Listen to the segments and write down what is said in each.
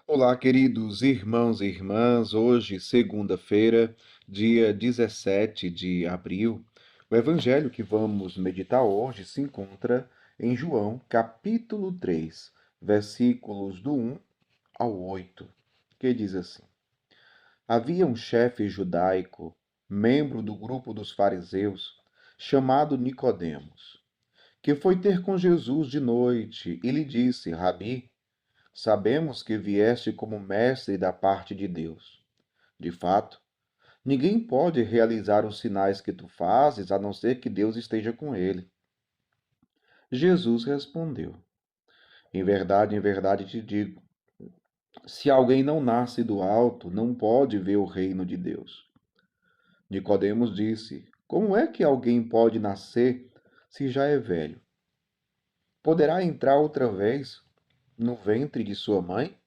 Olá, queridos irmãos e irmãs. Hoje, segunda-feira, dia 17 de abril, o evangelho que vamos meditar hoje se encontra em João, capítulo 3, versículos do 1 ao 8, que diz assim: Havia um chefe judaico, membro do grupo dos fariseus, chamado Nicodemos, que foi ter com Jesus de noite e lhe disse: Rabi, sabemos que vieste como mestre da parte de Deus. De fato, ninguém pode realizar os sinais que tu fazes a não ser que Deus esteja com ele. Jesus respondeu: em verdade te digo, se alguém não nasce do alto, não pode ver o reino de Deus. Nicodemos disse: Como é que alguém pode nascer se já é velho? Poderá entrar outra vez no ventre de sua mãe?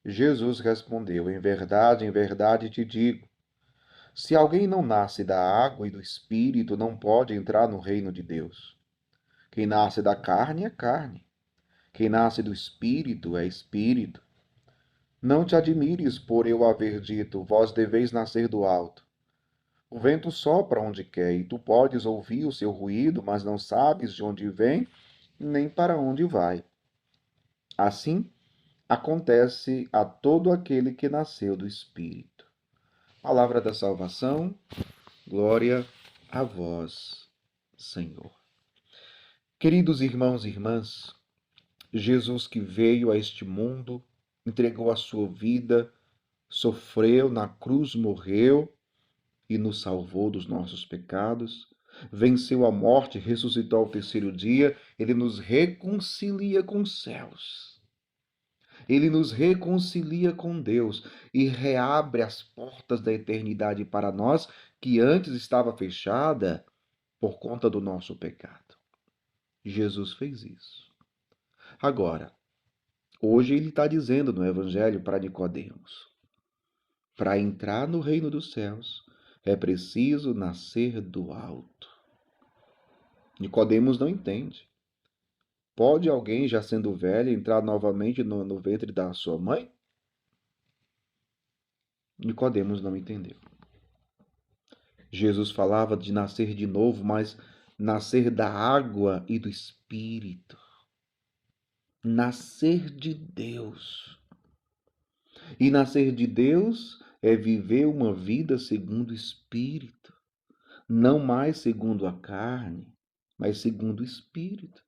Jesus respondeu: em verdade te digo, se alguém não nasce da água e do Espírito, não pode entrar no reino de Deus. Quem nasce da carne é carne. Quem nasce do Espírito é Espírito. Não te admires por eu haver dito, vós deveis nascer do alto. O vento sopra onde quer, e tu podes ouvir o seu ruído, mas não sabes de onde vem, nem para onde vai. Assim acontece a todo aquele que nasceu do Espírito. Palavra da salvação, glória a vós, Senhor. Queridos irmãos e irmãs, Jesus que veio a este mundo, entregou a sua vida, sofreu na cruz, morreu e nos salvou dos nossos pecados, venceu a morte, ressuscitou ao terceiro dia, ele nos reconcilia com os céus. Ele nos reconcilia com Deus e reabre as portas da eternidade para nós, que antes estava fechada por conta do nosso pecado. Jesus fez isso. Agora, hoje ele está dizendo no Evangelho para Nicodemos: para entrar no reino dos céus é preciso nascer do alto. Nicodemos não entende. Pode alguém, já sendo velho, entrar novamente no ventre da sua mãe? Nicodemos não entendeu. Jesus falava de nascer de novo, mas nascer da água e do Espírito. Nascer de Deus. E nascer de Deus é viver uma vida segundo o Espírito, não mais segundo a carne, mas segundo o Espírito.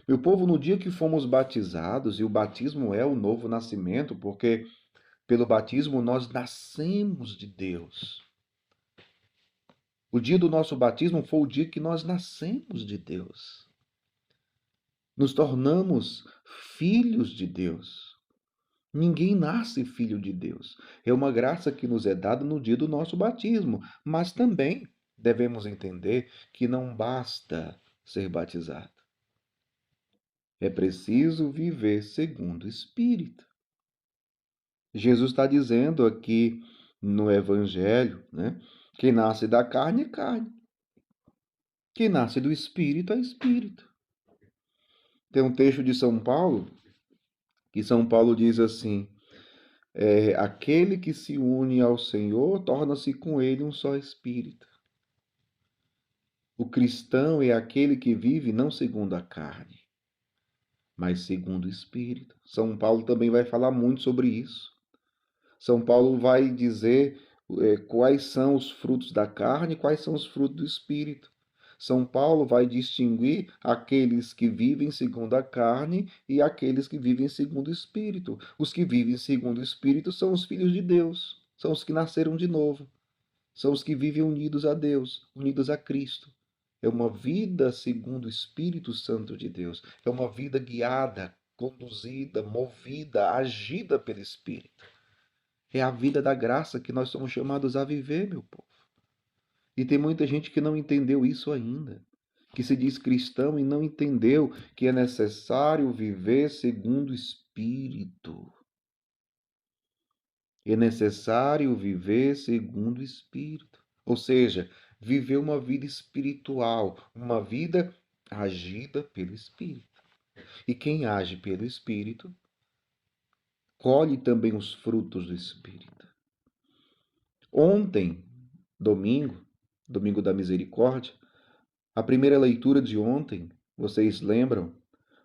Meu povo, no dia que fomos batizados, e o batismo é o novo nascimento, porque pelo batismo nós nascemos de Deus. O dia do nosso batismo foi o dia que nós nascemos de Deus. Nos tornamos filhos de Deus. Ninguém nasce filho de Deus. É uma graça que nos é dada no dia do nosso batismo, mas também devemos entender que não basta ser batizado. É preciso viver segundo o Espírito. Jesus está dizendo aqui no Evangelho, né? Quem nasce da carne é carne. Quem nasce do Espírito é Espírito. Tem um texto de São Paulo, que São Paulo diz assim: aquele que se une ao Senhor torna-se com ele um só espírito. O cristão é aquele que vive não segundo a carne, mas segundo o espírito. São Paulo também vai falar muito sobre isso. São Paulo vai dizer quais são os frutos da carne e quais são os frutos do espírito. São Paulo vai distinguir aqueles que vivem segundo a carne e aqueles que vivem segundo o Espírito. Os que vivem segundo o Espírito são os filhos de Deus, são os que nasceram de novo, são os que vivem unidos a Deus, unidos a Cristo. É uma vida segundo o Espírito Santo de Deus, é uma vida guiada, conduzida, movida, agida pelo Espírito. É a vida da graça que nós somos chamados a viver, meu povo. E tem muita gente que não entendeu isso ainda, que se diz cristão e não entendeu que é necessário viver segundo o Espírito. É necessário viver segundo o Espírito. Ou seja, viver uma vida espiritual, uma vida agida pelo Espírito. E quem age pelo Espírito colhe também os frutos do Espírito. Ontem, domingo da misericórdia, a primeira leitura de ontem, vocês lembram,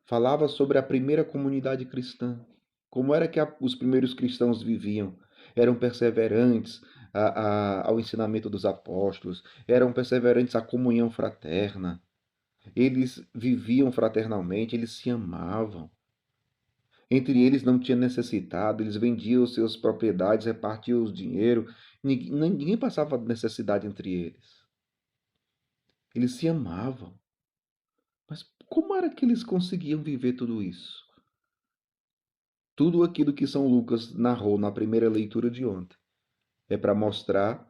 falava sobre a primeira comunidade cristã. Como era que os primeiros cristãos viviam? Eram perseverantes ao ensinamento dos apóstolos, eram perseverantes à comunhão fraterna. Eles viviam fraternalmente, eles se amavam. Entre eles não tinha necessitado, eles vendiam suas propriedades, repartiam o dinheiro, ninguém passava necessidade entre eles. Eles se amavam. Mas como era que eles conseguiam viver tudo isso? Tudo aquilo que São Lucas narrou na primeira leitura de ontem é para mostrar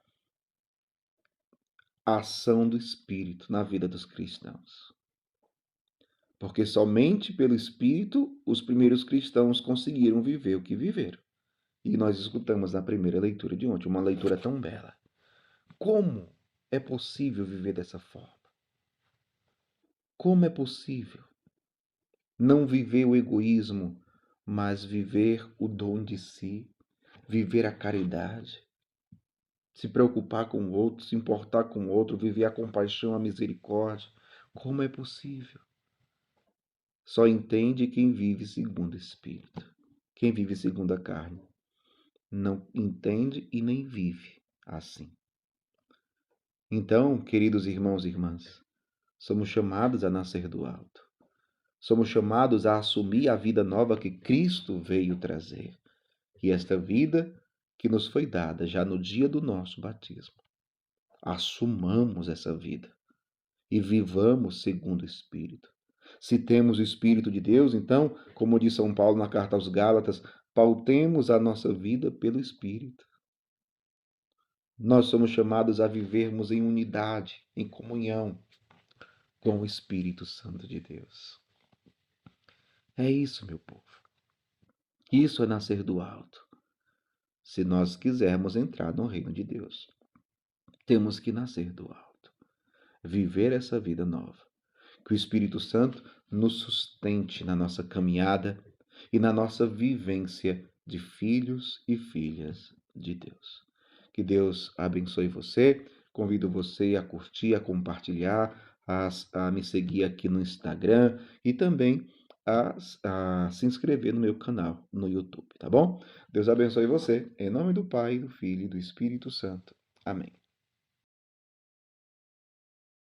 a ação do Espírito na vida dos cristãos. Porque somente pelo Espírito os primeiros cristãos conseguiram viver o que viveram. E nós escutamos na primeira leitura de ontem, uma leitura tão bela. Como é possível viver dessa forma? Como é possível não viver o egoísmo, mas viver o dom de si, viver a caridade, se preocupar com o outro, se importar com o outro, viver a compaixão, a misericórdia? Como é possível? Só entende quem vive segundo o Espírito. Quem vive segundo a carne não entende e nem vive assim. Então, queridos irmãos e irmãs, somos chamados a nascer do alto. Somos chamados a assumir a vida nova que Cristo veio trazer. E esta vida que nos foi dada já no dia do nosso batismo. Assumamos essa vida e vivamos segundo o Espírito. Se temos o Espírito de Deus, então, como diz São Paulo na carta aos Gálatas, pautemos a nossa vida pelo Espírito. Nós somos chamados a vivermos em unidade, em comunhão com o Espírito Santo de Deus. É isso, meu povo. Isso é nascer do alto. Se nós quisermos entrar no reino de Deus, temos que nascer do alto. Viver essa vida nova. Que o Espírito Santo nos sustente na nossa caminhada e na nossa vivência de filhos e filhas de Deus. Que Deus abençoe você. Convido você a curtir, a compartilhar, a me seguir aqui no Instagram e também a se inscrever no meu canal no YouTube, tá bom? Deus abençoe você. Em nome do Pai, do Filho e do Espírito Santo. Amém.